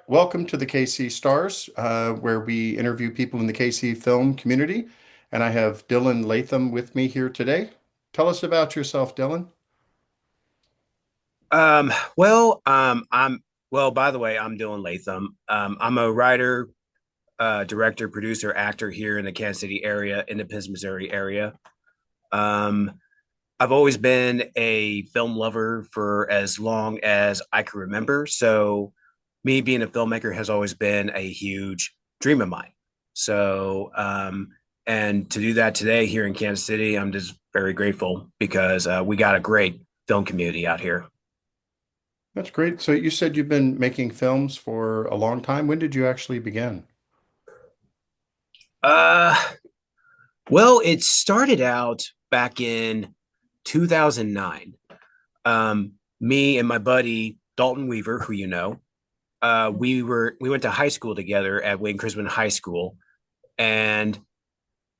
Welcome to the KC Stars, where we interview people in the KC film community. And I have Dillon Latham with me here today. Tell us about yourself, Dillon. By the way, I'm Dillon Latham. I'm a writer, director, producer, actor here in the Kansas City area, Independence, Missouri area. Um, I've always been a film lover for as long as I can remember. So, me being a filmmaker has always been a huge dream of mine. So, and to do that today here in Kansas City, I'm just very grateful because we got a great film community out here. That's great. So you said you've been making films for a long time. When did you actually begin? Uh, Well, it started out back in 2009. Me and my buddy Dalton Weaver, who you know, we went to high school together at Wayne Chrisman High School, and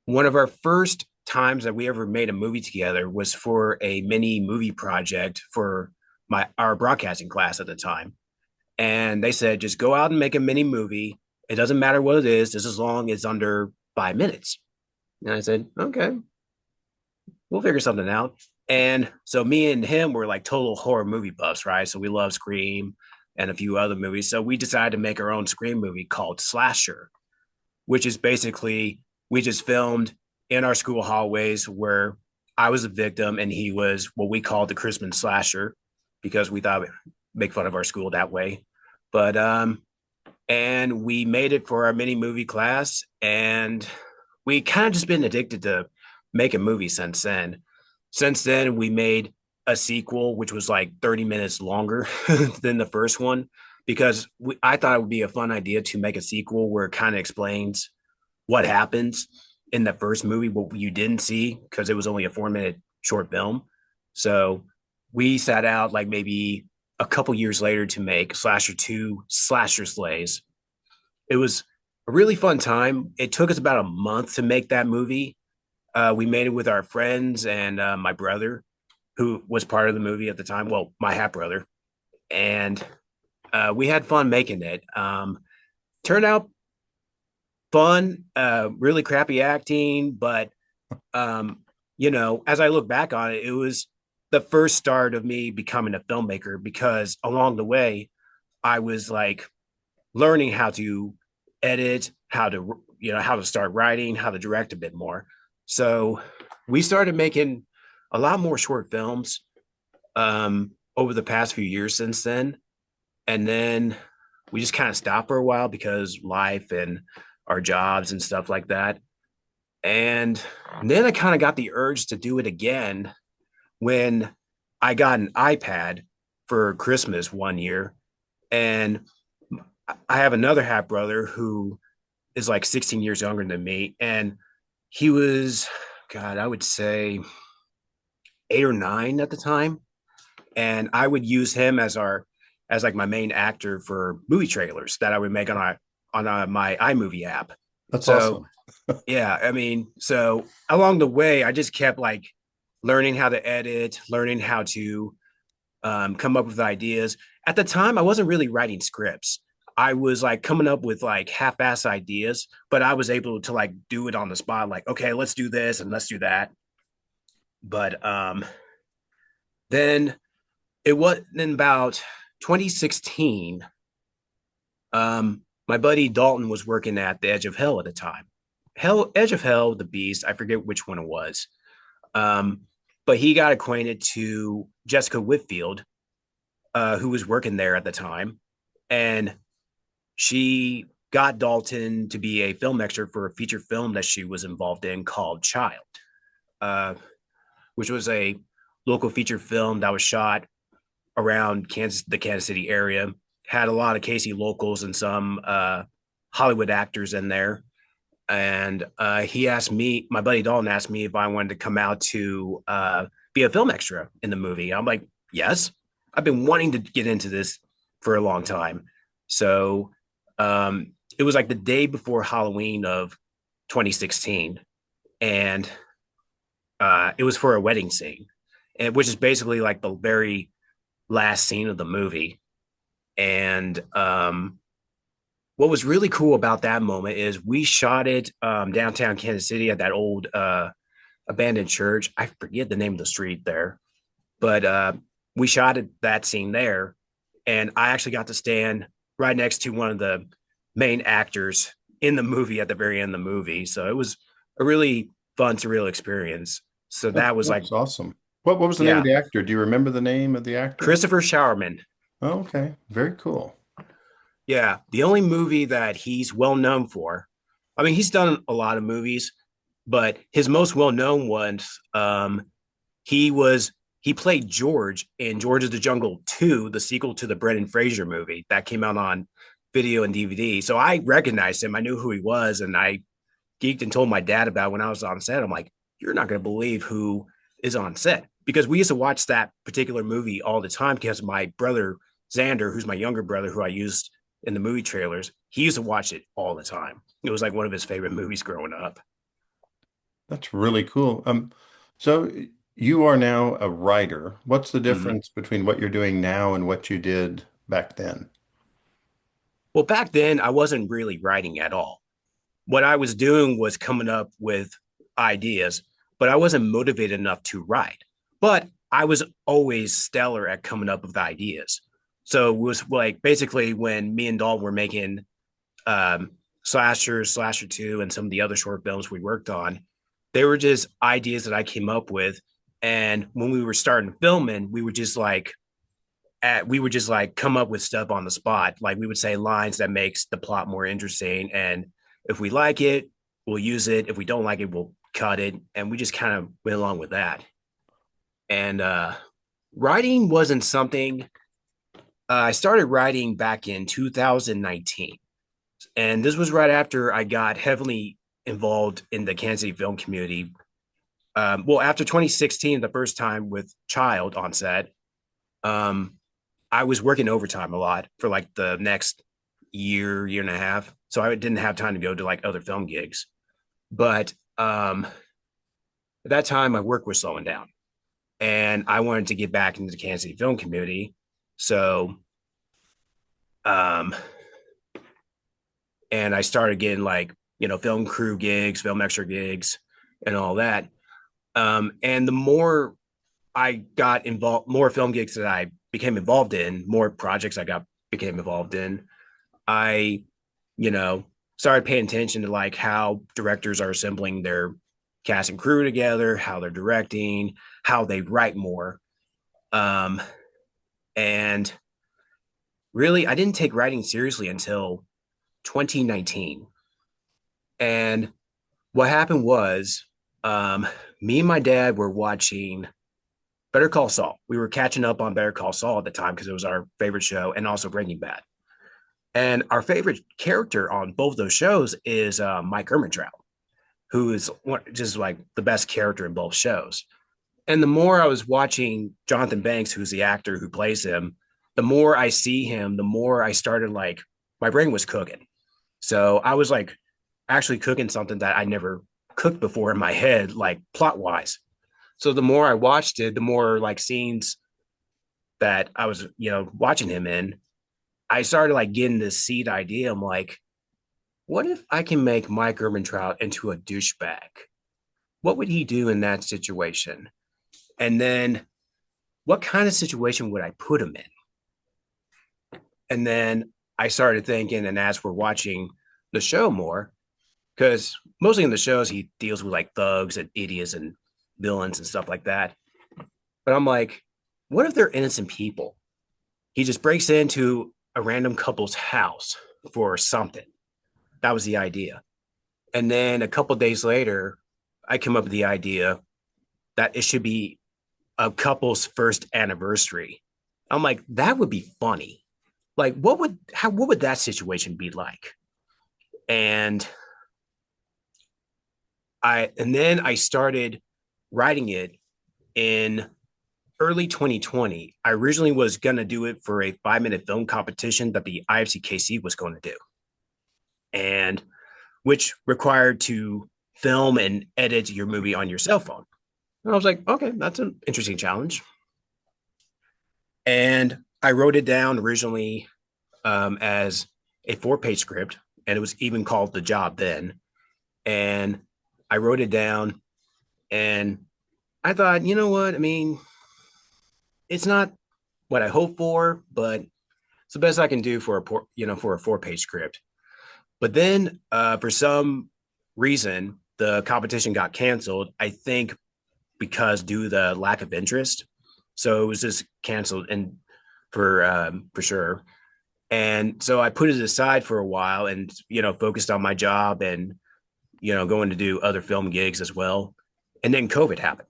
one of our first times that we ever made a movie together was for a mini movie project for my our broadcasting class at the time. And they said, just go out and make a mini movie. It doesn't matter what it is, just as long as it's under 5 minutes. And I said, okay, we'll figure something out. And so me and him were like total horror movie buffs, right? So we love Scream and a few other movies. So we decided to make our own Scream movie called Slasher, which is basically we just filmed in our school hallways where I was a victim and he was what we called the Christmas slasher because we thought we'd make fun of our school that way. But and we made it for our mini movie class and we kind of just been addicted to making movies since then. Since then, we made a sequel, which was like 30 minutes longer than the first one, because I thought it would be a fun idea to make a sequel where it kind of explains what happens in the first movie, what you didn't see, because it was only a 4 minute short film. So we sat out like maybe a couple years later to make Slasher 2 Slasher Slays. It was a really fun time. It took us about a month to make that movie. We made it with our friends and my brother, who was part of the movie at the time. Well, my half brother, and we had fun making it. Turned out fun. Really crappy acting, but as I look back on it, it was the first start of me becoming a filmmaker because along the way, I was like learning how to edit, how to start writing, how to direct a bit more. So we started making a lot more short films over the past few years since then. And then we just kind of stopped for a while because life and our jobs and stuff like that. And then I kind of got the urge to do it again when I got an iPad for Christmas one year. And I have another half brother who is like 16 years younger than me. And he was, God, I would say 8 or 9 at the time. And I would use him as like my main actor for movie trailers that I would make my iMovie app. That's So awesome. yeah, I mean, so along the way, I just kept like learning how to edit, learning how to come up with ideas. At the time, I wasn't really writing scripts. I was like coming up with like half-ass ideas, but I was able to like do it on the spot. Like, okay, let's do this and let's do that. But then it was in about 2016. My buddy Dalton was working at the Edge of Hell at the time. Edge of Hell, the Beast. I forget which one it was. Um, but he got acquainted to Jessica Whitfield, who was working there at the time, and she got Dalton to be a film extra for a feature film that she was involved in called Child, uh, which was a local feature film that was shot around the Kansas City area. Had a lot of KC locals and some Hollywood actors in there. And he asked me, my buddy Dalton asked me if I wanted to come out to be a film extra in the movie. I'm like, yes, I've been wanting to get into this for a long time. So it was like the day before Halloween of 2016, and it was for a wedding scene, which is basically like the very last scene of the movie. And what was really cool about that moment is we shot it downtown Kansas City at that old abandoned church. I forget the name of the street there, but we shot it, that scene there, and I actually got to stand right next to one of the main actors in the movie at the very end of the movie. So it was a really fun, surreal experience. So that was like, That's awesome. What was the name of yeah, the actor? Do you remember the name of the actor? Christopher Showerman. Oh, okay. Very cool. Yeah, the only movie that he's well known for, I mean, he's done a lot of movies, but his most well known ones, he was he played George in George of the Jungle 2, the sequel to the Brendan Fraser movie that came out on video and DVD. So I recognized him. I knew who he was, and I geeked and told my dad about it when I was on set. I'm like, you're not going to believe who is on set, because we used to watch that particular movie all the time because my brother Xander, who's my younger brother, who I used in the movie trailers, he used to watch it all the time. It was like one of his favorite movies growing up. That's really cool. So you are now a writer. What's the Mm-hmm. difference between what you're doing now and what you did back then? Well, back then I wasn't really writing at all. What I was doing was coming up with ideas, but I wasn't motivated enough to write. But I was always stellar at coming up with ideas. So it was like basically when me and Dalton were making um, Slasher 2, and some of the other short films we worked on, they were just ideas that I came up with. And when we were starting filming, we would just like come up with stuff on the spot. Like we would say lines that makes the plot more interesting, and if we like it, we'll use it. If we don't like it, we'll cut it, and we just kind of went along with that. And writing wasn't something. I started writing back in 2019, and this was right after I got heavily involved in the Kansas City film community. Well, after 2016, the first time with Child on set, um, I was working overtime a lot for like the next year and a half. So I didn't have time to go to like other film gigs. But at that time, my work was slowing down, and I wanted to get back into the Kansas City film community. So, um, and I started getting like, film crew gigs, film extra gigs, and all that. And the more I got involved, more film gigs that I became involved in, more projects I got became involved in. I, you know, started paying attention to like how directors are assembling their cast and crew together, how they're directing, how they write more. Um, and really, I didn't take writing seriously until 2019. And what happened was, um, me and my dad were watching Better Call Saul. We were catching up on Better Call Saul at the time because it was our favorite show, and also Breaking Bad. And our favorite character on both those shows is Mike Ehrmantraut, who is just like the best character in both shows. And the more I was watching Jonathan Banks, who's the actor who plays him, the more I see him, the more I started like my brain was cooking. So I was like actually cooking something that I never cooked before in my head, like plot wise. So the more I watched it, the more like scenes that I was, watching him in, I started like getting this seed idea. I'm like, what if I can make Mike Ehrmantraut into a douchebag? What would he do in that situation? And then what kind of situation would I put him in? And then I started thinking, and as we're watching the show more, because mostly in the shows he deals with like thugs and idiots and villains and stuff like that. But I'm like, what if they're innocent people? He just breaks into a random couple's house for something. That was the idea. And then a couple of days later, I came up with the idea that it should be a couple's first anniversary. I'm like, that would be funny. Like, what would that situation be like? And then I started writing it in early 2020. I originally was going to do it for a 5-minute film competition that the IFCKC was going to do, and which required to film and edit your movie on your cell phone. And I was like, okay, that's an interesting challenge. And I wrote it down originally as a 4-page script, and it was even called The Job then. And I wrote it down, and I thought, you know what? I mean, it's not what I hoped for, but it's the best I can do for a 4-page script. But then, for some reason, the competition got canceled. I think because due to the lack of interest. So it was just canceled, and for sure. And so I put it aside for a while, and focused on my job, and going to do other film gigs as well. And then COVID happened,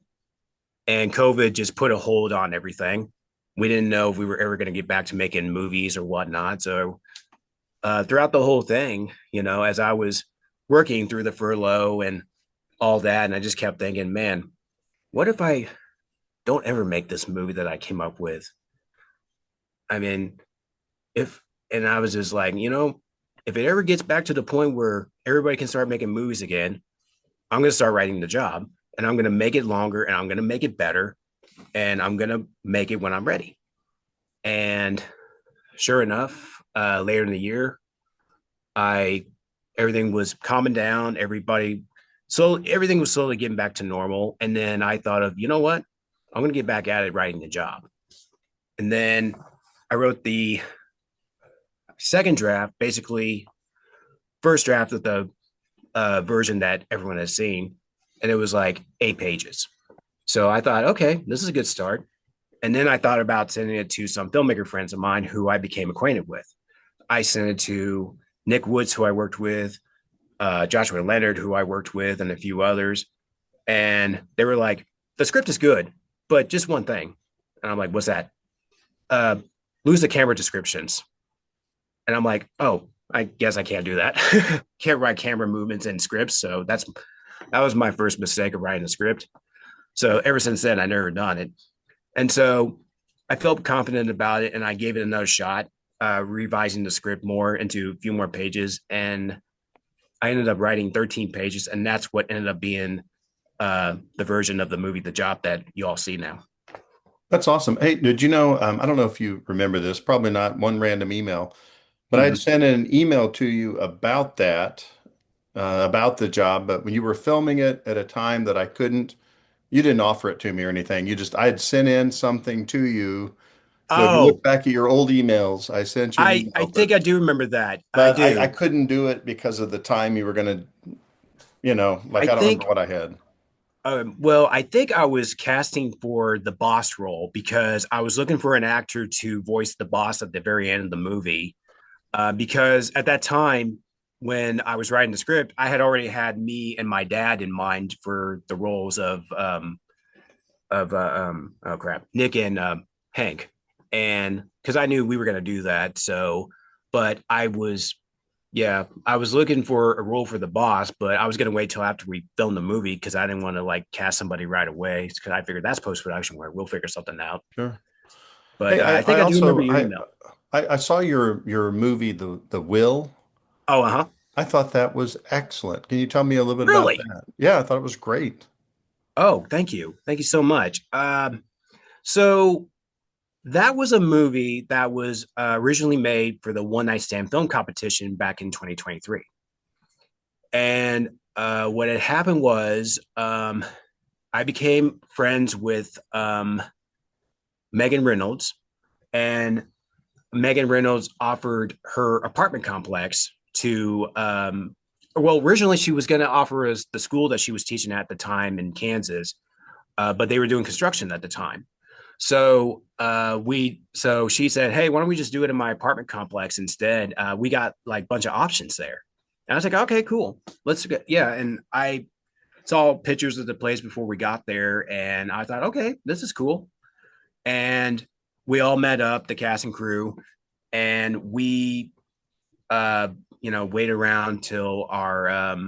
and COVID just put a hold on everything. We didn't know if we were ever going to get back to making movies or whatnot. So throughout the whole thing, as I was working through the furlough and all that, and I just kept thinking, man, what if I don't ever make this movie that I came up with? I mean, if and I was just like, if it ever gets back to the point where everybody can start making movies again, I'm going to start writing The Job, and I'm going to make it longer, and I'm going to make it better, and I'm going to make it when I'm ready. And sure enough, later in the year, I everything was calming down. Everything was slowly getting back to normal. And then I thought of, you know what? I'm going to get back at it writing The Job. And then I wrote the second draft, basically first draft of the version that everyone has seen, and it was like 8 pages. So I thought, okay, this is a good start. And then I thought about sending it to some filmmaker friends of mine who I became acquainted with. I sent it to Nick Woods, who I worked with, Joshua Leonard, who I worked with, and a few others. And they were like, the script is good, but just one thing. And I'm like, what's that? Lose the camera descriptions. And I'm like, oh, I guess I can't do that. Can't write camera movements in scripts. So that was my first mistake of writing a script. So ever since then, I never done it. And so I felt confident about it, and I gave it another shot, revising the script more into a few more pages. And I ended up writing 13 pages, and that's what ended up being the version of the movie The Job that you all see now. That's awesome. Hey, did you know, I don't know if you remember this, probably not one random email, but I had Mm-hmm. sent an email to you about that, about the job, but when you were filming it at a time that I couldn't, you didn't offer it to me or anything. I had sent in something to you. So if you look Oh, back at your old emails, I sent you an I email, think I do remember that. I but I do. couldn't do it because of the time you were going to, I like I don't remember think what I had. well, I think I was casting for the boss role because I was looking for an actor to voice the boss at the very end of the movie. Because at that time, when I was writing the script, I had already had me and my dad in mind for the roles of oh crap, Nick and Hank, and because I knew we were going to do that. So, but I was looking for a role for the boss, but I was going to wait till after we filmed the movie because I didn't want to like cast somebody right away because I figured that's post production where we'll figure something out. Sure. But Hey, I I think I do remember also your email. I saw your movie, The Will. Oh, uh huh. I thought that was excellent. Can you tell me a little bit about Really? that? Yeah, I thought it was great. Oh, thank you so much. So that was a movie that was originally made for the One Night Stand film competition back in 2023. And what had happened was I became friends with Megan Reynolds, and Megan Reynolds offered her apartment complex to, well, originally she was going to offer us the school that she was teaching at the time in Kansas, but they were doing construction at the time. So she said, "Hey, why don't we just do it in my apartment complex instead? We got like a bunch of options there." And I was like, "Okay, cool. Let's go." Yeah, and I saw pictures of the place before we got there, and I thought, "Okay, this is cool." And we all met up, the cast and crew, and we, uh, waited around till our,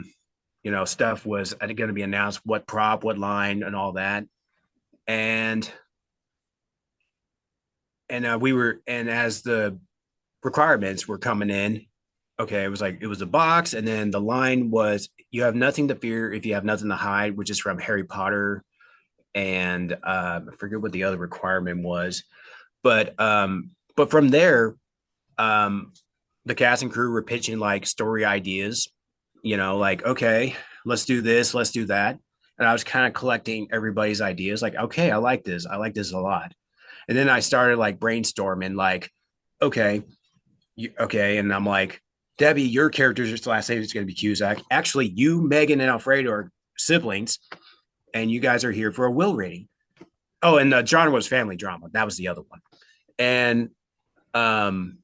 stuff was going to be announced, what prop, what line, and all that, and and as the requirements were coming in, okay, it was a box, and then the line was, "You have nothing to fear if you have nothing to hide," which is from Harry Potter, and I forget what the other requirement was, but from there, um, the cast and crew were pitching like story ideas, like, okay, let's do this, let's do that. And I was kind of collecting everybody's ideas, like, okay, I like this. I like this a lot. And then I started like brainstorming, like, okay, okay. And I'm like, Debbie, your character's last name is going to be Cusack. Actually, you, Megan, and Alfredo are siblings, and you guys are here for a will reading. Oh, and the genre was family drama. That was the other one. And um,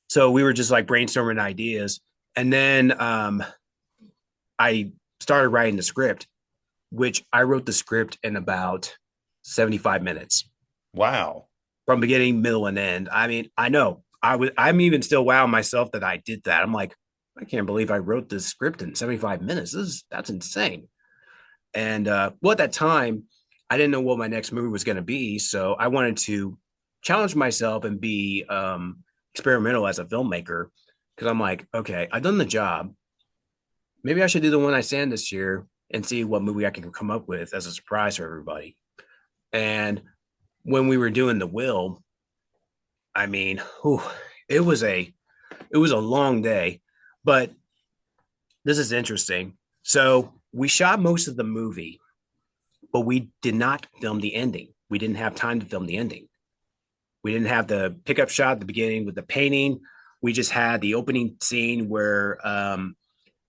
so we were just like brainstorming ideas. And then I started writing the script, which I wrote the script in about 75 minutes Wow. from beginning, middle, and end. I mean, I know I'm even still wowing myself that I did that. I'm like, I can't believe I wrote this script in 75 minutes. That's insane. And well, at that time, I didn't know what my next movie was going to be. So I wanted to challenge myself and be experimental as a filmmaker. Cause I'm like, okay, I've done the job. Maybe I should do the one I stand this year and see what movie I can come up with as a surprise for everybody. And when we were doing the will, I mean, whew, it was a it was a long day, but this is interesting. So we shot most of the movie, but we did not film the ending. We didn't have time to film the ending. We didn't have the pickup shot at the beginning with the painting. We just had the opening scene where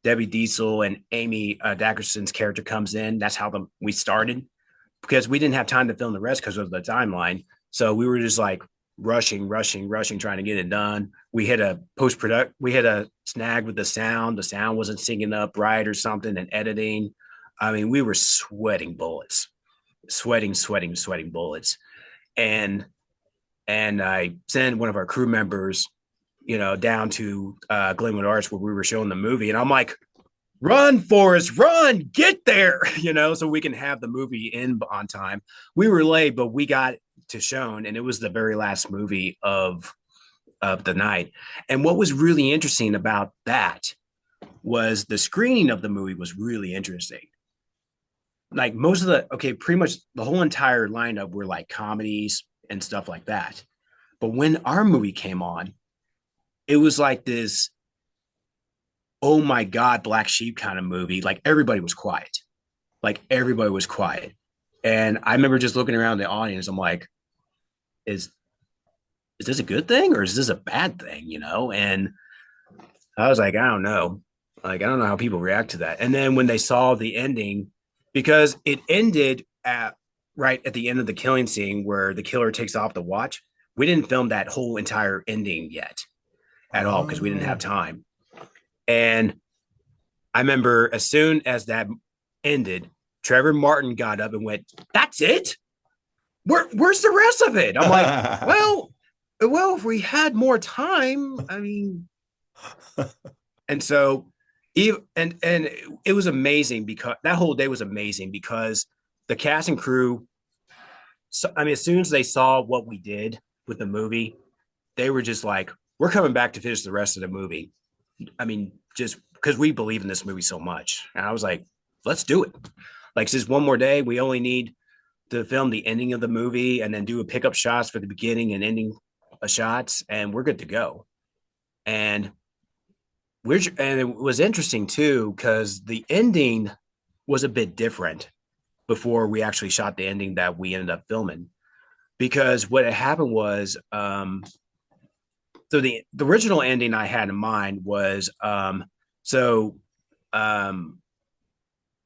Debbie Diesel and Amy Dackerson's character comes in. That's how we started because we didn't have time to film the rest because of the timeline. So we were just like rushing, trying to get it done. We hit a post product. We hit a snag with the sound. The sound wasn't syncing up right or something, and editing. I mean, we were sweating bullets, sweating bullets, and I sent one of our crew members, down to Glenwood Arts where we were showing the movie, and I'm like, run, Forrest, run, get there, so we can have the movie in on time. We were late, but we got to shown, and it was the very last movie of the night. And what was really interesting about that was the screening of the movie was really interesting. Like most of pretty much the whole entire lineup were like comedies and stuff like that. But when our movie came on, it was like this, oh my God, Black Sheep kind of movie. Like everybody was quiet. Like everybody was quiet. And I remember just looking around the audience. I'm like, is this a good thing or is this a bad thing? And I was like, I don't know. Like, I don't know how people react to that. And then when they saw the ending, because it ended right at the end of the killing scene where the killer takes off the watch, we didn't film that whole entire ending yet at all because we didn't have Oh. time. And I remember as soon as that ended, Trevor Martin got up and went, "That's it? Where's the rest of it?" I'm like, if we had more time, I mean, and so even and it was amazing because that whole day was amazing because the cast and crew, so, I mean, as soon as they saw what we did with the movie, they were just like, we're coming back to finish the rest of the movie. I mean, just because we believe in this movie so much. And I was like, let's do it. Like, just one more day. We only need to film the ending of the movie and then do a pickup shots for the beginning and ending shots, and we're good to go. And it was interesting too, because the ending was a bit different before we actually shot the ending that we ended up filming. Because what had happened was so the original ending I had in mind was so um,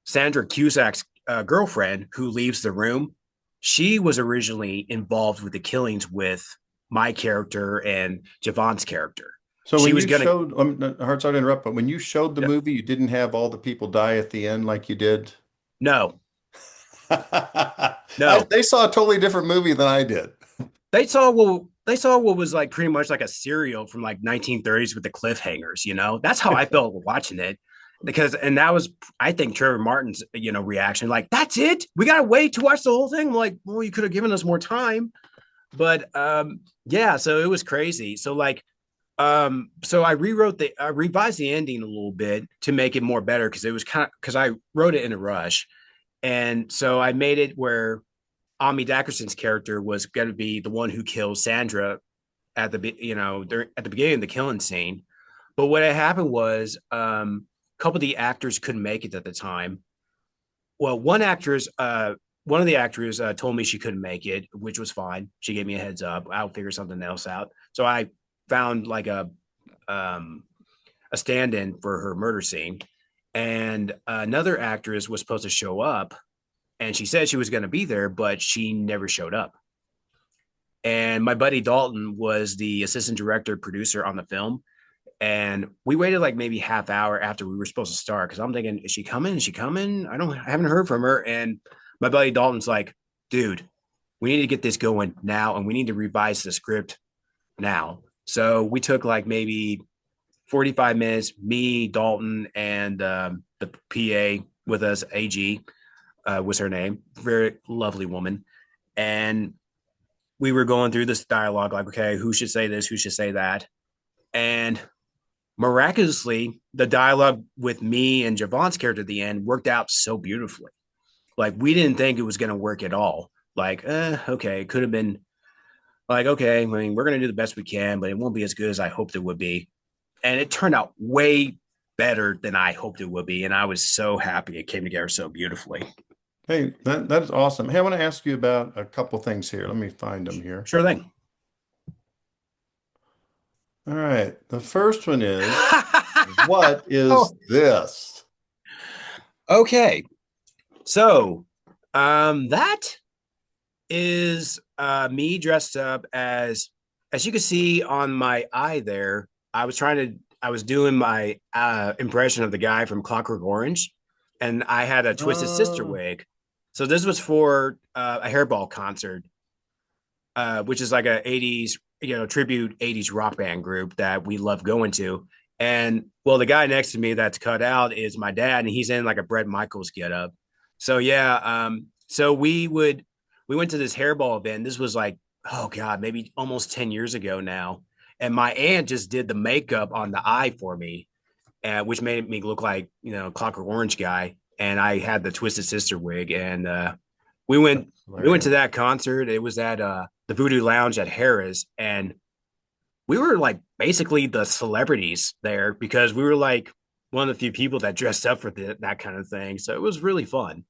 Sandra Cusack's girlfriend who leaves the room. She was originally involved with the killings with my character and Javon's character. So She when was you gonna showed, hard sorry to interrupt, but when you showed the movie, you didn't have all the people die at the end like you did. no, no. They saw a totally different movie than I did. They saw what was like pretty much like a serial from like 1930s with the cliffhangers. That's how I felt watching it. Because and that was I think Trevor Martin's reaction, like, that's it, we gotta wait to watch the whole thing. I'm like, well, you could have given us more time. But yeah, so it was crazy. So like so I revised the ending a little bit to make it more better because it was kind of because I wrote it in a rush. And so I made it where Ami Dackerson's character was going to be the one who kills Sandra at at the beginning of the killing scene. But what had happened was a couple of the actors couldn't make it at the time. Well, one of the actors told me she couldn't make it, which was fine. She gave me a heads up. I'll figure something else out. So I found like um, a stand-in for her murder scene, and another actress was supposed to show up, and she said she was going to be there, but she never showed up. And my buddy Dalton was the assistant director producer on the film, and we waited like maybe half hour after we were supposed to start because I'm thinking, is she coming? Is she coming? I haven't heard from her. And my buddy Dalton's like, dude, we need to get this going now, and we need to revise the script now. So we took like maybe 45 minutes, me, Dalton, and the PA with us, AG was her name, very lovely woman. And we were going through this dialogue like, okay, who should say this? Who should say that? And miraculously, the dialogue with me and Javon's character at the end worked out so beautifully. Like, we didn't think it was going to work at all. Like, okay, it could have been like, okay, I mean, we're going to do the best we can, but it won't be as good as I hoped it would be. And it turned out way better than I hoped it would be. And I was so happy it came together so beautifully. Hey, that is awesome. Hey, I want to ask you about a couple things here. Let me find them here. Sure thing. All right. The first one is, what Oh, is this? okay. So, that is me dressed up as you can see on my eye there. I was doing my impression of the guy from Clockwork Orange, and I had a Twisted Sister Oh, wig. So this was for a hairball concert, which is like a 80s, tribute 80s rock band group that we love going to. And well, the guy next to me that's cut out is my dad, and he's in like a Bret Michaels getup. So yeah, so we went to this hairball event. This was like, oh God, maybe almost 10 years ago now. And my aunt just did the makeup on the eye for me, which made me look like, Clockwork Orange guy. And I had the Twisted Sister wig. And we went we went to hilarious. that concert. It was at the Voodoo Lounge at Harris. And we were like basically the celebrities there because we were like one of the few people that dressed up for that kind of thing. So it was really fun.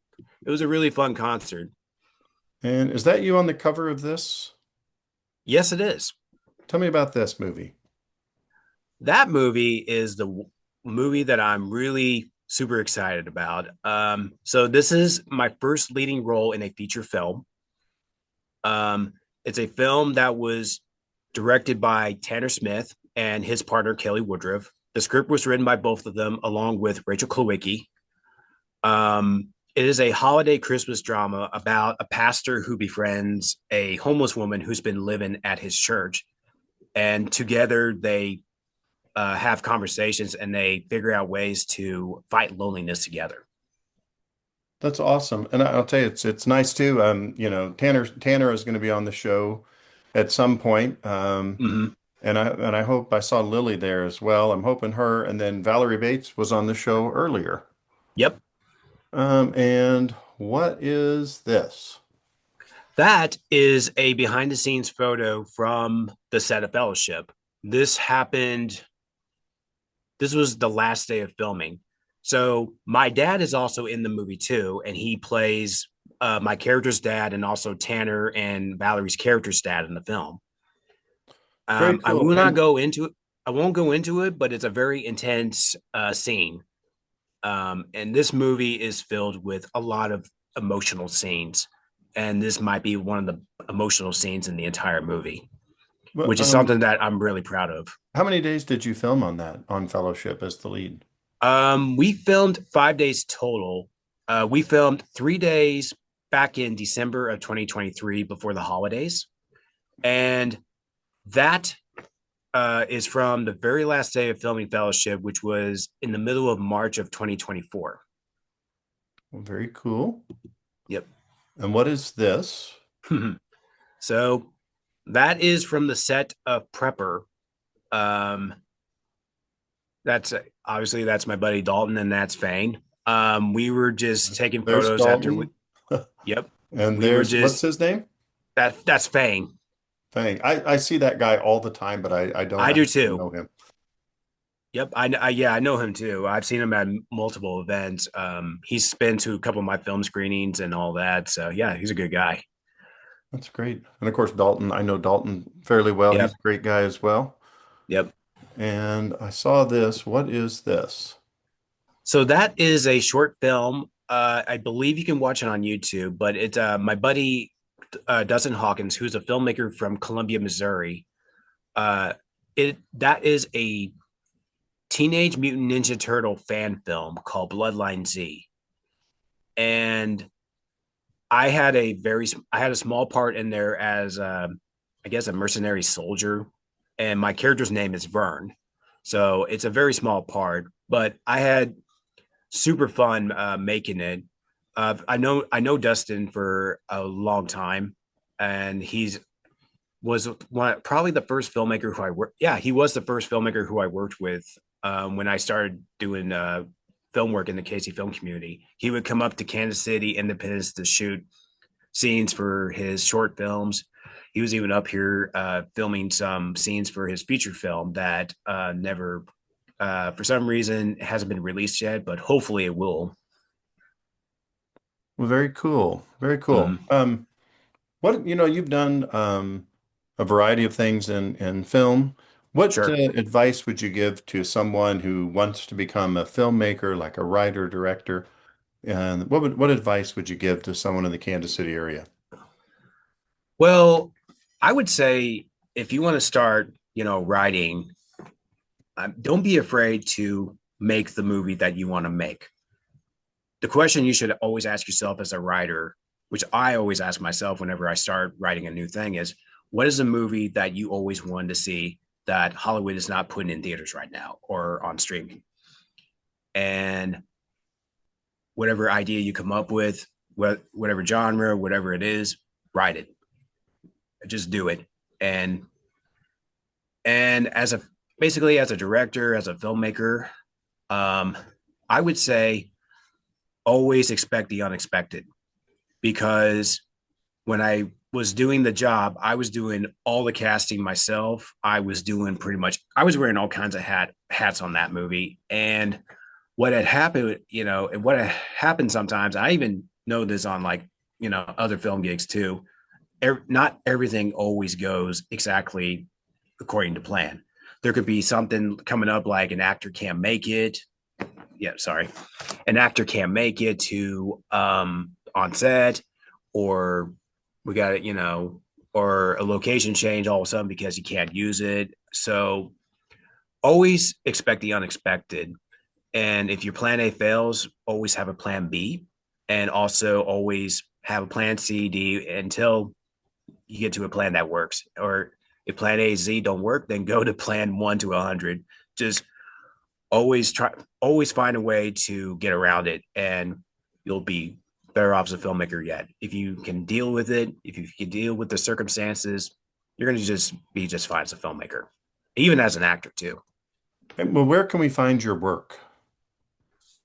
It was a really fun concert. And is that you on the cover of this? Yes, it is. Tell me about this movie. That movie is the movie that I'm really super excited about. So this is my first leading role in a feature film. It's a film that was directed by Tanner Smith and his partner Kelly Woodruff. The script was written by both of them, along with Rachel Klawicki. It is a holiday Christmas drama about a pastor who befriends a homeless woman who's been living at his church, and together they have conversations and they figure out ways to fight loneliness together. That's awesome. And I'll tell you, it's nice too. Tanner is going to be on the show at some point. Mm-hmm. And I hope I saw Lily there as well. I'm hoping her, and then Valerie Bates was on the show earlier. Yep. And what is this? That is a behind the scenes photo from the set of Fellowship. This happened, this was the last day of filming. So my dad is also in the movie too, and he plays my character's dad and also Tanner and Valerie's character's dad in the film. Very I cool. will not And go into it. I won't go into it, but it's a very intense scene. And this movie is filled with a lot of emotional scenes. And this might be one of the emotional scenes in the entire movie, but which is something that I'm really proud of. how many days did you film on that, on Fellowship as the lead? We filmed 5 days total. We filmed 3 days back in December of 2023 before the holidays. And that is from the very last day of filming Fellowship, which was in the middle of March of 2024. Well, very cool. Yep. And what is this? So that is from the set of Prepper. Um, that's obviously that's my buddy Dalton, and that's Fane. We were just taking There's photos after we. Dalton. Yep, And we were there's, what's just his name? that's Fane. Thing. I see that guy all the time, but I don't I do actually too. know him. Yep, yeah, I know him too. I've seen him at multiple events. He's been to a couple of my film screenings and all that. So yeah, he's a good guy. That's great. And of course, Dalton, I know Dalton fairly well. He's Yep, a great guy as well. yep. And I saw this. What is this? So that is a short film. I believe you can watch it on YouTube, but it's my buddy Dustin Hawkins, who's a filmmaker from Columbia, Missouri. Uh, it that is a Teenage Mutant Ninja Turtle fan film called Bloodline Z, and I had a small part in there as I guess a mercenary soldier, and my character's name is Vern. So it's a very small part, but I had super fun making it. I know Dustin for a long time, and was probably the first filmmaker who I worked. Yeah, he was the first filmmaker who I worked with when I started doing film work in the KC film community. He would come up to Kansas City, Independence to shoot scenes for his short films. He was even up here filming some scenes for his feature film that never, for some reason, hasn't been released yet, but hopefully it will. Well, very cool. Very cool. Mm, You've done a variety of things in film. What sure. advice would you give to someone who wants to become a filmmaker, like a writer, director? And what advice would you give to someone in the Kansas City area? Well, I would say if you want to start, writing, don't be afraid to make the movie that you want to make. The question you should always ask yourself as a writer, which I always ask myself whenever I start writing a new thing, is what is a movie that you always wanted to see that Hollywood is not putting in theaters right now or on streaming? And whatever idea you come up with, whatever genre, whatever it is, write it. Just do it. And as a basically as a director, as a filmmaker, um, I would say always expect the unexpected, because when I was doing the job, I was doing all the casting myself. I was wearing all kinds of hats on that movie. And what had happened, and what had happened sometimes, I even know this on like, other film gigs too. Not everything always goes exactly according to plan. There could be something coming up like an actor can't make it. Yeah, sorry. An actor can't make it to on set, or we got it, or a location change all of a sudden because you can't use it. So always expect the unexpected. And if your plan A fails, always have a plan B, and also always have a plan C, D until you get to a plan that works. Or if plan A, Z don't work, then go to plan 1 to 100. Just always find a way to get around it, and you'll be better off as a filmmaker yet. If you can deal with it, if you can deal with the circumstances, you're going to just be just fine as a filmmaker, even as an actor too. Well, where can we find your work?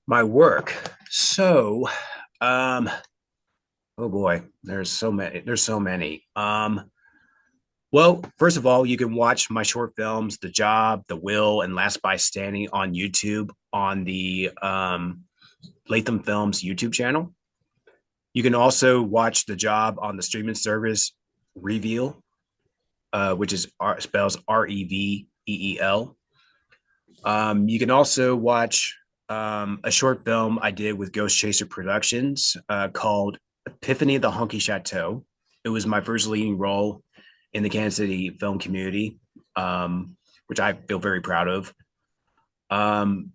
My work. So, um, oh boy, There's so many. Well, first of all, you can watch my short films, The Job, The Will, and Last by Standing on YouTube on the Latham Films YouTube channel. You can also watch The Job on the streaming service Reveal, which is spells Reveel. You can also watch a short film I did with Ghost Chaser Productions called Epiphany of the Honky Chateau. It was my first leading role in the Kansas City film community, which I feel very proud of. Um,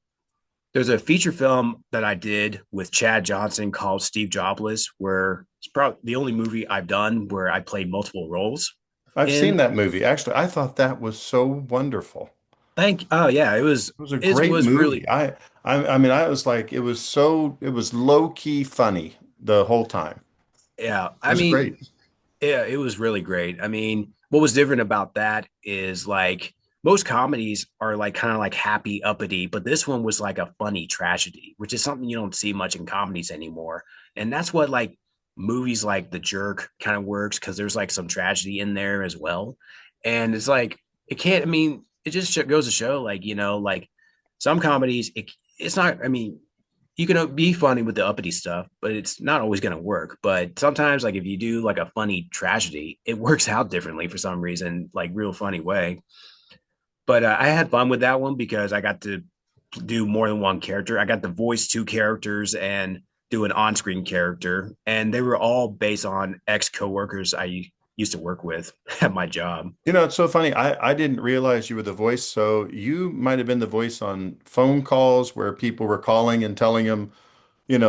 there's a feature film that I did with Chad Johnson called Steve Jobless, where it's probably the only movie I've done where I played multiple roles I've seen in. that movie. Actually, I thought that was so wonderful. Oh yeah, It was a it great was movie. really, I mean, I was like, it was low key funny the whole time. yeah. It I was mean, great. yeah, it was really great. I mean, what was different about that is like most comedies are like kind of like happy uppity, but this one was like a funny tragedy, which is something you don't see much in comedies anymore. And that's what like movies like The Jerk kind of works because there's like some tragedy in there as well. And it's like it can't. I mean, it just goes to show, like like some comedies, it's not. I mean, you can be funny with the uppity stuff, but it's not always going to work. But sometimes, like if you do like a funny tragedy, it works out differently for some reason, like real funny way. But I had fun with that one because I got to do more than one character. I got to voice two characters and do an on-screen character, and they were all based on ex-coworkers I used to work with at my job. You know, it's so funny. I didn't realize you were the voice. So you might have been the voice on phone calls where people were calling and telling him,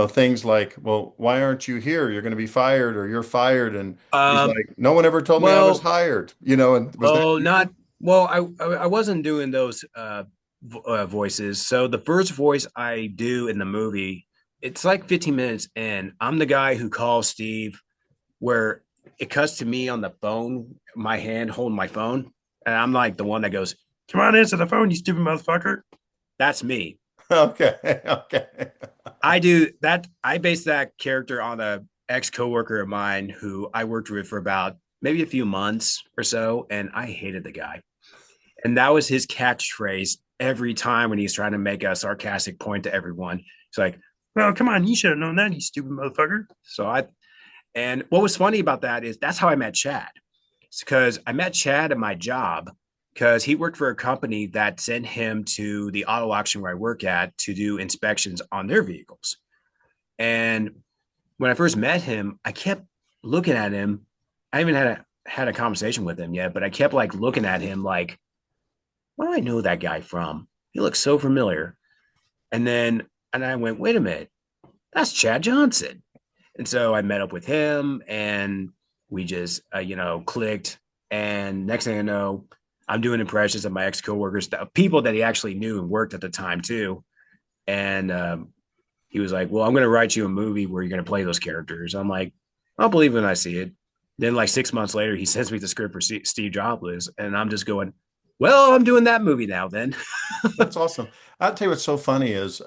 things like, well, why aren't you here? You're going to be fired or you're fired. And he's Um, like, no one ever told me I was well, hired, and was that well, you? not well. I wasn't doing those voices. So the first voice I do in the movie, it's like 15 minutes in. I'm the guy who calls Steve, where it cuts to me on the phone, my hand holding my phone, and I'm like the one that goes, "Come on, answer the phone, you stupid motherfucker." That's me. Okay. Okay. I do that. I base that character on a ex coworker of mine who I worked with for about maybe a few months or so, and I hated the guy. And that was his catchphrase every time when he's trying to make a sarcastic point to everyone. He's like, "Well, come on, you should have known that, you stupid motherfucker." And what was funny about that is that's how I met Chad. It's because I met Chad at my job because he worked for a company that sent him to the auto auction where I work at to do inspections on their vehicles. And when I first met him, I kept looking at him. I haven't had a conversation with him yet, but I kept like looking at him like, where do I know that guy from? He looks so familiar. And I went, wait a minute, that's Chad Johnson. And so I met up with him and we just, clicked. And next thing I know, I'm doing impressions of my ex coworkers, people that he actually knew and worked at the time too. And he was like, well, I'm going to write you a movie where you're going to play those characters. I'm like, I'll believe when I see it. Then, like 6 months later, he sends me the script for Steve Jobs. And I'm just going, well, I'm doing that movie now then. That's awesome. I'll tell you what's so funny is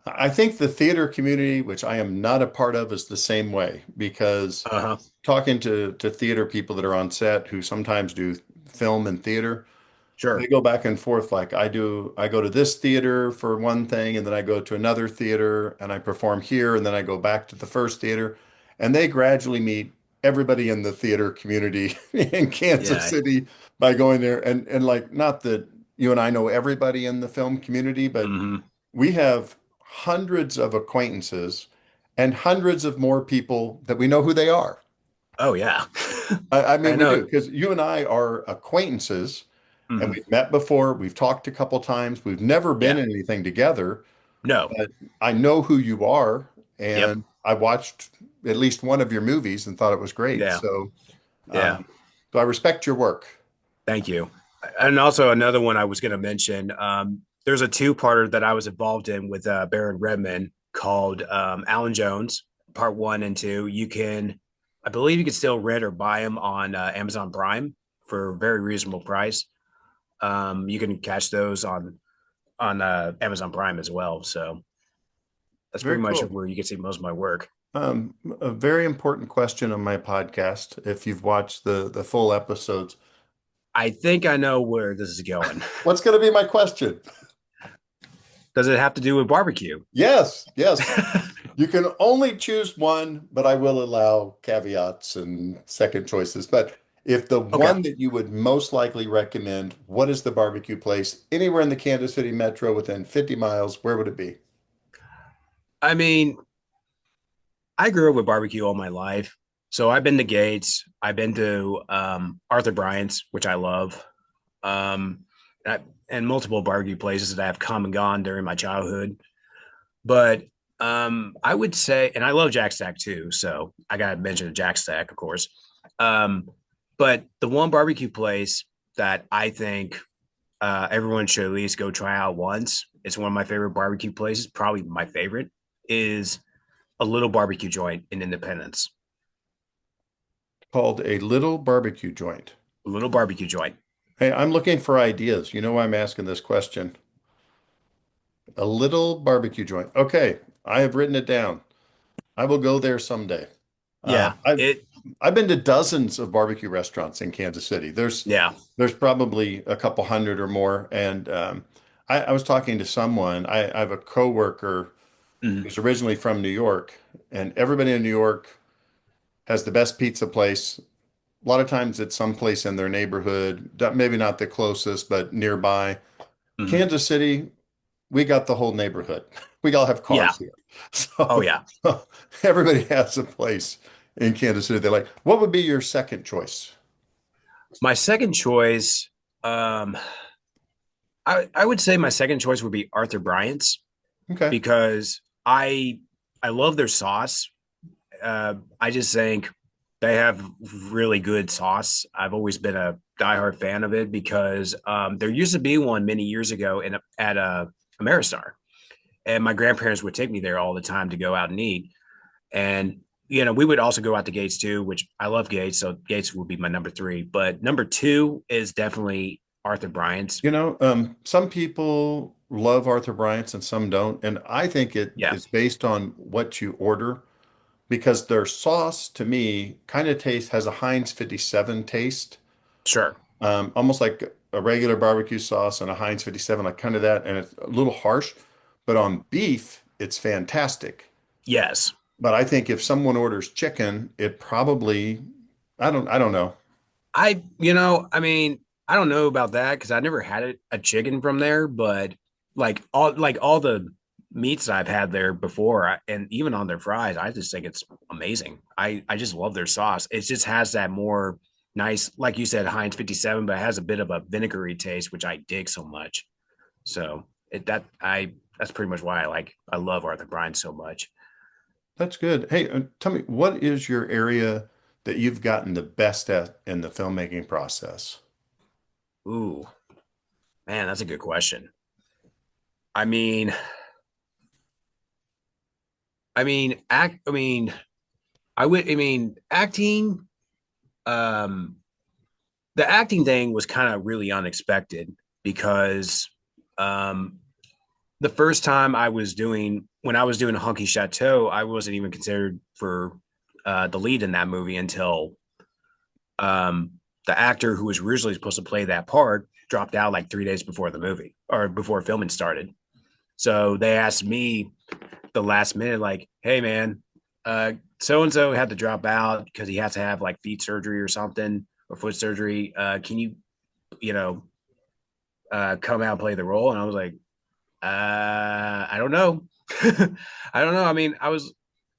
I think the theater community, which I am not a part of, is the same way because Uh-huh. talking to theater people that are on set who sometimes do film and theater, they Sure. go back and forth like I do. I go to this theater for one thing, and then I go to another theater and I perform here, and then I go back to the first theater. And they gradually meet everybody in the theater community in Kansas Yeah. City by going there. And like, not that you and I know everybody in the film community, but Mm-hmm. we have hundreds of acquaintances and hundreds of more people that we know who they are. Oh, yeah. I I mean, we know. do because you and I are acquaintances and Mm-hmm. we've met before. We've talked a couple times. We've never been Yeah. in anything together, No. but I know who you are. Yep. And I watched at least one of your movies and thought it was great. Yeah. So, Yeah. um, so I respect your work. Thank you. And also another one I was going to mention. There's a two-parter that I was involved in with Baron Redman called Alan Jones, Part One and Two. I believe, you can still rent or buy them on Amazon Prime for a very reasonable price. You can catch those on Amazon Prime as well. So that's Very pretty much cool. where you can see most of my work. A very important question on my podcast, if you've watched the full episodes. I think I know where this is going. What's going to be my question? Does it have to do with barbecue? Yes, yes. You can only choose one, but I will allow caveats and second choices. But if the Okay. one that you would most likely recommend, what is the barbecue place anywhere in the Kansas City metro within 50 miles? Where would it be? I mean, I grew up with barbecue all my life. So I've been to Gates. I've been to Arthur Bryant's, which I love, um, and multiple barbecue places that I've come and gone during my childhood. But I would say, and I love Jack Stack too. So I got to mention the Jack Stack, of course. Um, but the one barbecue place that I think everyone should at least go try out once, it's one of my favorite barbecue places, probably my favorite, is a Little Barbecue Joint in Independence. Called a Little Barbecue Joint. A Little Barbecue Joint. Hey, I'm looking for ideas. You know why I'm asking this question? A Little Barbecue Joint. Okay, I have written it down. I will go there someday. Yeah. I've been to dozens of barbecue restaurants in Kansas City. Yeah. There's probably a couple hundred or more. And I was talking to someone. I have a coworker Mhm. who's originally from New York, and everybody in New York has the best pizza place. A lot of times it's someplace in their neighborhood, maybe not the closest, but nearby. Mhm. Kansas City, we got the whole neighborhood. We all have Yeah. cars here. Oh, So, yeah. so everybody has a place in Kansas City. They're like, what would be your second choice? My second choice, um, I would say my second choice would be Arthur Bryant's Okay. because I love their sauce. I just think they have really good sauce. I've always been a diehard fan of it because there used to be one many years ago at Ameristar, and my grandparents would take me there all the time to go out and eat. And we would also go out to Gates too, which I love Gates, so Gates would be my number three. But number two is definitely Arthur Bryant's. Some people love Arthur Bryant's and some don't. And I think it Yeah, is based on what you order because their sauce to me kind of has a Heinz 57 taste, sure. almost like a regular barbecue sauce and a Heinz 57, like kind of that. And it's a little harsh, but on beef, it's fantastic. Yes. But I think if someone orders chicken, it probably, I don't know. I mean, I don't know about that because I never had a chicken from there, but like all the meats I've had there before, and even on their fries, I just think it's amazing. I just love their sauce. It just has that more nice, like you said, Heinz 57, but it has a bit of a vinegary taste, which I dig so much. So that's pretty much why I love Arthur Bryan so much. That's good. Hey, tell me, what is your area that you've gotten the best at in the filmmaking process? Ooh, man, that's a good question. I mean, I mean, I mean, acting, um, the acting thing was kind of really unexpected because, um, the first time when I was doing Honky Chateau, I wasn't even considered for, the lead in that movie until, um, the actor who was originally supposed to play that part dropped out like 3 days before the movie or before filming started. So they asked me the last minute, like, "Hey, man, so and so had to drop out because he has to have like feet surgery or something or foot surgery. Can you, you know, come out and play the role?" And I was like, I don't know. I don't know. I mean, I was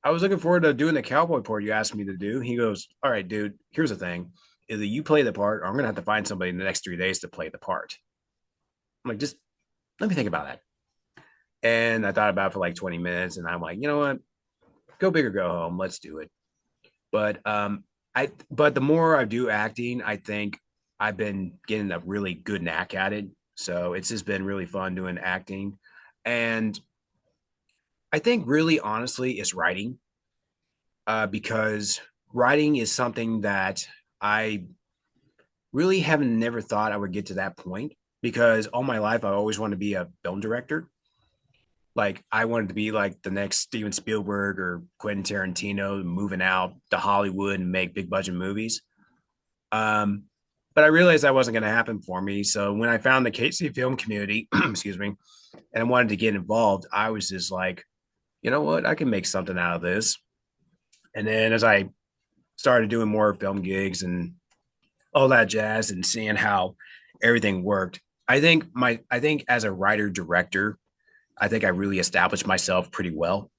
looking forward to doing the cowboy part you asked me to do. He goes, "All right, dude. Here's the thing: either you play the part, or I'm gonna have to find somebody in the next 3 days to play the part." I'm like, just let me think about that. And I thought about it for like 20 minutes, and I'm like, you know what? Go big or go home. Let's do it. But but the more I do acting, I think I've been getting a really good knack at it. So it's just been really fun doing acting. And I think really honestly it's writing, because writing is something that I really haven't never thought I would get to that point because all my life I always wanted to be a film director. Like I wanted to be like the next Steven Spielberg or Quentin Tarantino, moving out to Hollywood and make big budget movies. Um, but I realized that wasn't going to happen for me. So when I found the KC film community, excuse me, and I wanted to get involved, I was just like, you know what, I can make something out of this. And then as I started doing more film gigs and all that jazz and seeing how everything worked, I think as a writer director, I think I really established myself pretty well.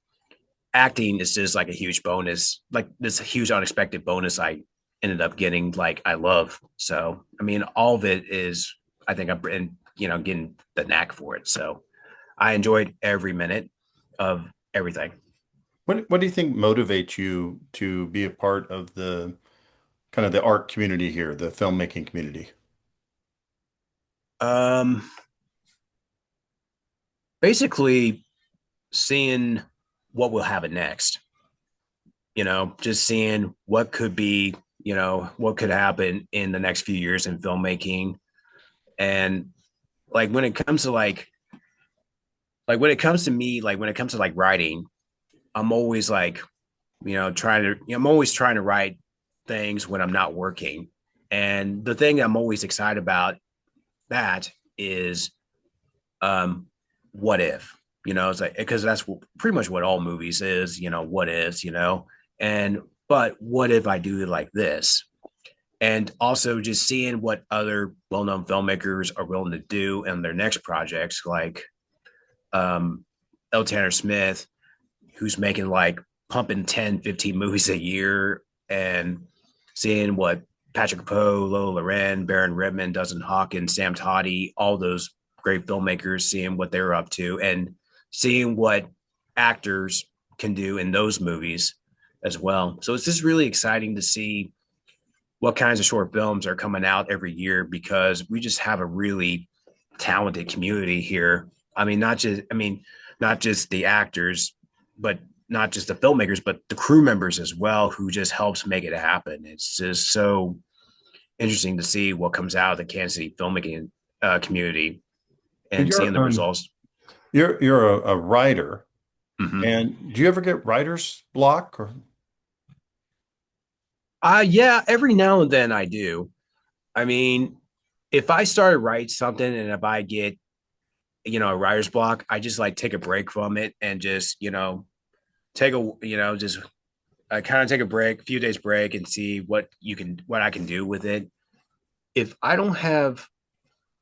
Acting is just like a huge bonus, like this huge unexpected bonus I ended up getting, like I love. So I mean, all of it is, I think I've been, getting the knack for it. So I enjoyed every minute of everything. What do you think motivates you to be a part of the kind of the art community here, the filmmaking community? Um, Basically seeing what will happen next. Just seeing what could be, what could happen in the next few years in filmmaking. And like when it comes to like when it comes to me, like when it comes to like writing, I'm always like I'm always trying to write things when I'm not working. And the thing I'm always excited about that is um, what if, it's like, because that's pretty much what all movies is, what ifs, and, but what if I do it like this? And also just seeing what other well-known filmmakers are willing to do in their next projects, like um, L. Tanner Smith, who's making like pumping 10, 15 movies a year, and seeing what Patrick Poe, Lola Loren, Baron Redman, Dustin Hawkins, Sam Toddy, all those great filmmakers, seeing what they're up to and seeing what actors can do in those movies as well. So it's just really exciting to see what kinds of short films are coming out every year, because we just have a really talented community here. Not just the actors, but not just the filmmakers, but the crew members as well, who just helps make it happen. It's just so interesting to see what comes out of the Kansas City filmmaking community And and seeing the results. you're a writer, Mm-hmm. and do you ever get writer's block or Yeah, every now and then I do. I mean, if I start to write something and if I get, a writer's block, I just like take a break from it and just, take a, just I kind of take a break, a few days break, and see what I can do with it. If I don't have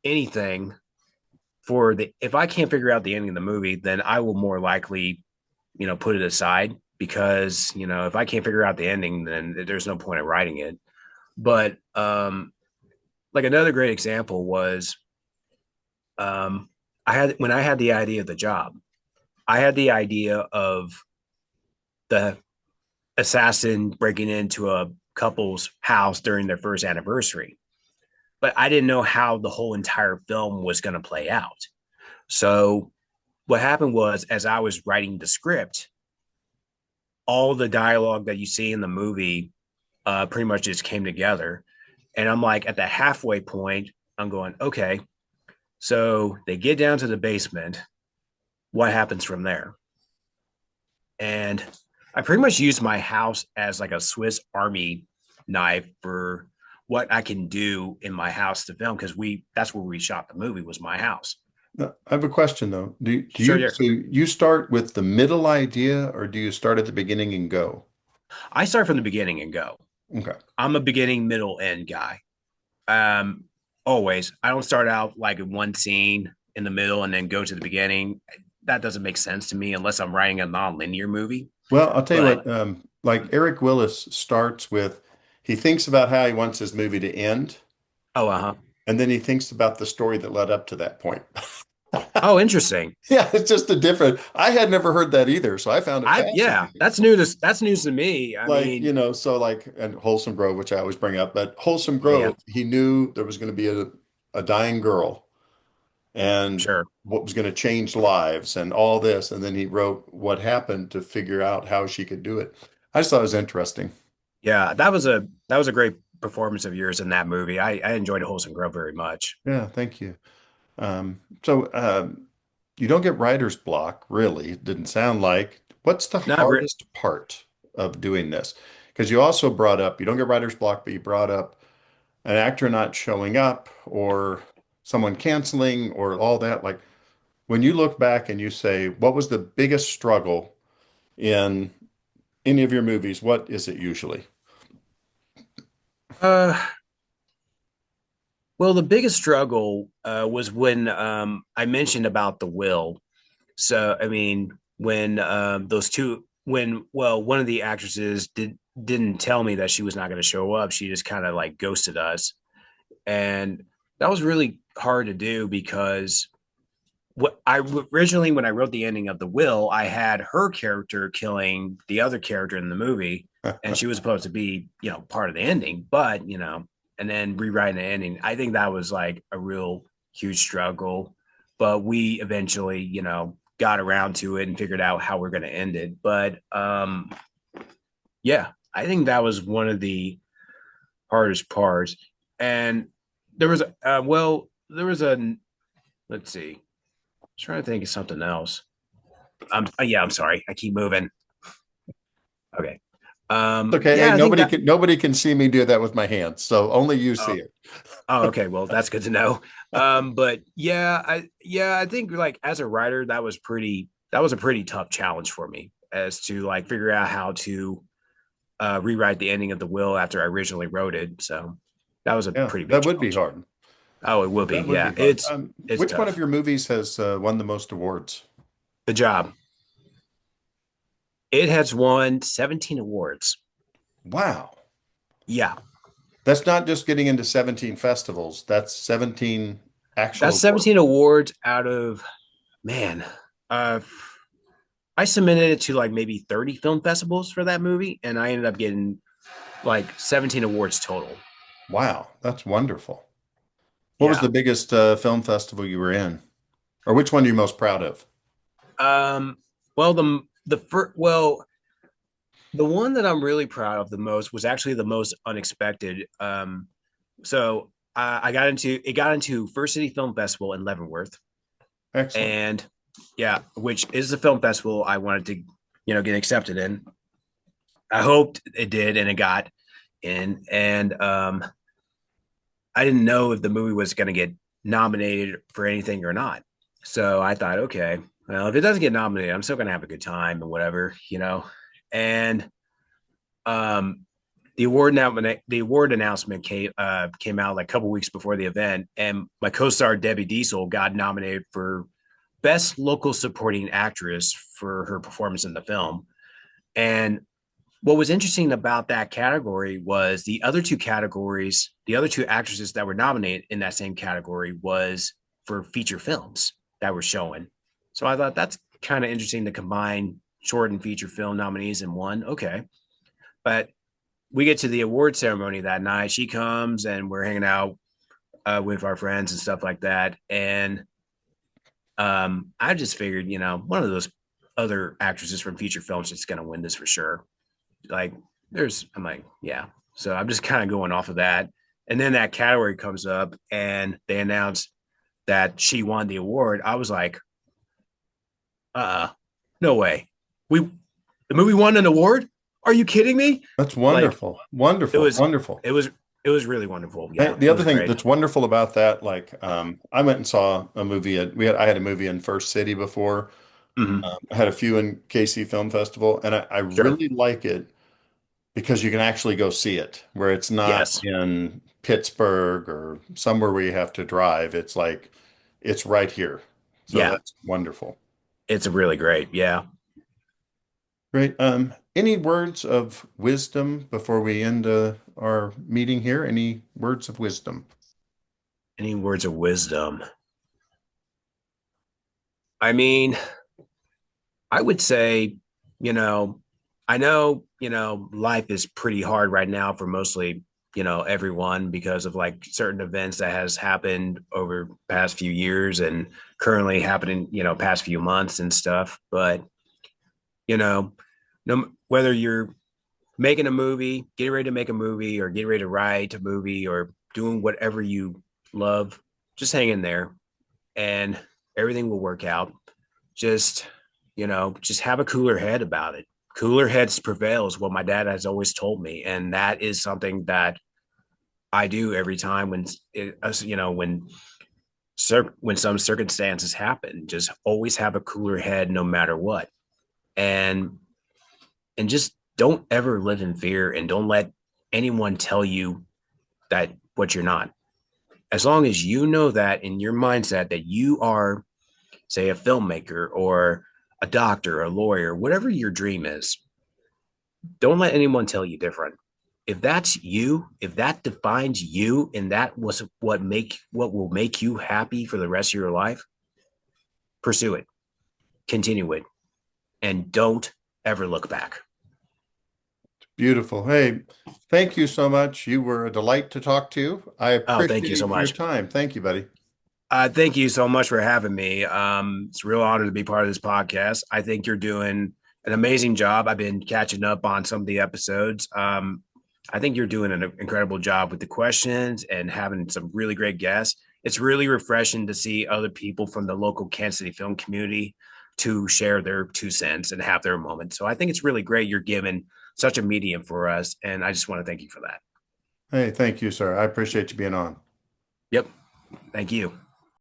anything if I can't figure out the ending of the movie, then I will more likely, put it aside, because, if I can't figure out the ending, then there's no point in writing it. But like another great example was um, when I had the idea of the job, I had the idea of the assassin breaking into a couple's house during their first anniversary, but I didn't know how the whole entire film was going to play out. So what happened was, as I was writing the script, all the dialogue that you see in the movie pretty much just came together. And I'm like, at the halfway point, I'm going, okay, so they get down to the basement. What happens from there? And I pretty much used my house as like a Swiss Army knife for what I can do in my house to film, because that's where we shot the movie, was my house. no, I have a question though. Do Sure, you yeah. so you start with the middle idea or do you start at the beginning and go? I start from the beginning and go. Okay. I'm a beginning, middle, end guy. Um, Always. I don't start out like in one scene in the middle and then go to the beginning. That doesn't make sense to me unless I'm writing a non-linear movie. Well, I'll tell you But what, like Eric Willis starts with he thinks about how he wants his movie to end, oh, uh-huh. and then he thinks about the story that led up to that point. Oh, interesting. Yeah, it's just a different. I had never heard that either, so I found it Yeah, fascinating. that's news to me. I Like, mean, so like and Wholesome Grove, which I always bring up, but Wholesome yeah, yeah, Grove, he knew there was going to be a dying girl and sure. what was going to change lives and all this, and then he wrote what happened to figure out how she could do it. I just thought it was interesting. Yeah, that was a great performance of yours in that movie. I enjoyed Wholesome Grove very much. Yeah, thank you. So you don't get writer's block, really. It didn't sound like. What's the Not re- hardest part of doing this? Because you also brought up, you don't get writer's block, but you brought up an actor not showing up or someone canceling or all that. Like when you look back and you say, what was the biggest struggle in any of your movies? What is it usually? uh well, the biggest struggle was when I mentioned about the will. So, I mean, when those two, when well, one of the actresses didn't tell me that she was not going to show up. She just kind of like ghosted us, and that was really hard to do, because what I originally, when I wrote the ending of the will, I had her character killing the other character in the movie, and she was supposed to be, part of the ending, but and then rewriting the ending. I think that was like a real huge struggle, but we eventually, got around to it and figured out how we're going to end it. But yeah, I think that was one of the hardest parts. And there was, there was a, let's see, I was trying to think of something else. Yeah, I'm sorry. I keep moving. Okay. Okay. Hey, Yeah, I think that. nobody can see me do that with my hands, so only you Oh, see it. oh, okay. Well, that's good to know. But yeah, I think like as a writer, that was a pretty tough challenge for me as to like figure out how to rewrite the ending of the will after I originally wrote it. So that was a Yeah, pretty big that would be challenge. hard. Oh, it will be. That would Yeah, be hard. it's Which one of tough. your movies has won the most awards? The Job. It has won 17 awards. Wow. Yeah, That's not just getting into 17 festivals. That's 17 actual that's awards. 17 awards out of man. Uh, I submitted it to like maybe 30 film festivals for that movie, and I ended up getting like 17 awards total. Wow, that's wonderful. What was Yeah. the biggest film festival you were in? Or which one are you most proud of? Um. Well, the one that I'm really proud of the most was actually the most unexpected. So I got into First City Film Festival in Leavenworth, Excellent. and yeah, which is the film festival I wanted to, get accepted in. I hoped it did, and it got in, and I didn't know if the movie was going to get nominated for anything or not. So I thought, okay, well, if it doesn't get nominated, I'm still going to have a good time and whatever. And um, the award announcement came out like a couple weeks before the event, and my co-star Debbie Diesel got nominated for Best Local Supporting Actress for her performance in the film. And what was interesting about that category was the other two actresses that were nominated in that same category was for feature films that were showing. So I thought that's kind of interesting to combine short and feature film nominees in one. Okay. But we get to the award ceremony that night. She comes and we're hanging out with our friends and stuff like that. And I just figured, one of those other actresses from feature films is going to win this for sure. Like I'm like, yeah. So I'm just kind of going off of that. And then that category comes up and they announce that she won the award. I was like, uh, no way. The movie won an award? Are you kidding me? That's Like wonderful. it Wonderful. was, Wonderful. it was, it was really wonderful. Hey, Yeah, the it other was thing great. that's wonderful about that, like I went and saw a movie I had a movie in First City before. Mm-hmm. I had a few in KC Film Festival, and I Sure. really like it because you can actually go see it, where it's not Yes. in Pittsburgh or somewhere where you have to drive. It's like it's right here. So Yeah. that's wonderful. It's really great. Yeah. Great. Any words of wisdom before we end our meeting here? Any words of wisdom? Any words of wisdom? I mean, I would say, you know, I know, life is pretty hard right now for mostly, everyone because of like certain events that has happened over past few years and currently happening, past few months and stuff. But, you know, no whether you're making a movie, getting ready to make a movie or getting ready to write a movie or doing whatever you love, just hang in there and everything will work out. Just, just have a cooler head about it. Cooler heads prevail is what my dad has always told me. And that is something that I do every time when some circumstances happen, just always have a cooler head no matter what. And, and just don't ever live in fear and don't let anyone tell you that what you're not. As long as you know that in your mindset that you are, say, a filmmaker or a doctor, a lawyer, whatever your dream is, don't let anyone tell you different. If that's you, if that defines you, and that was what will make you happy for the rest of your life, pursue it, continue it, and don't ever look back. Beautiful. Hey, thank you so much. You were a delight to talk to. I Oh, thank you so appreciate your much. time. Thank you, buddy. Thank you so much for having me. It's a real honor to be part of this podcast. I think you're doing an amazing job. I've been catching up on some of the episodes. I think you're doing an incredible job with the questions and having some really great guests. It's really refreshing to see other people from the local Kansas City film community to share their 2 cents and have their moment. So I think it's really great you're giving such a medium for us. And I just want to thank you for that. Hey, thank you, sir. I appreciate you being on. Yep. Thank you.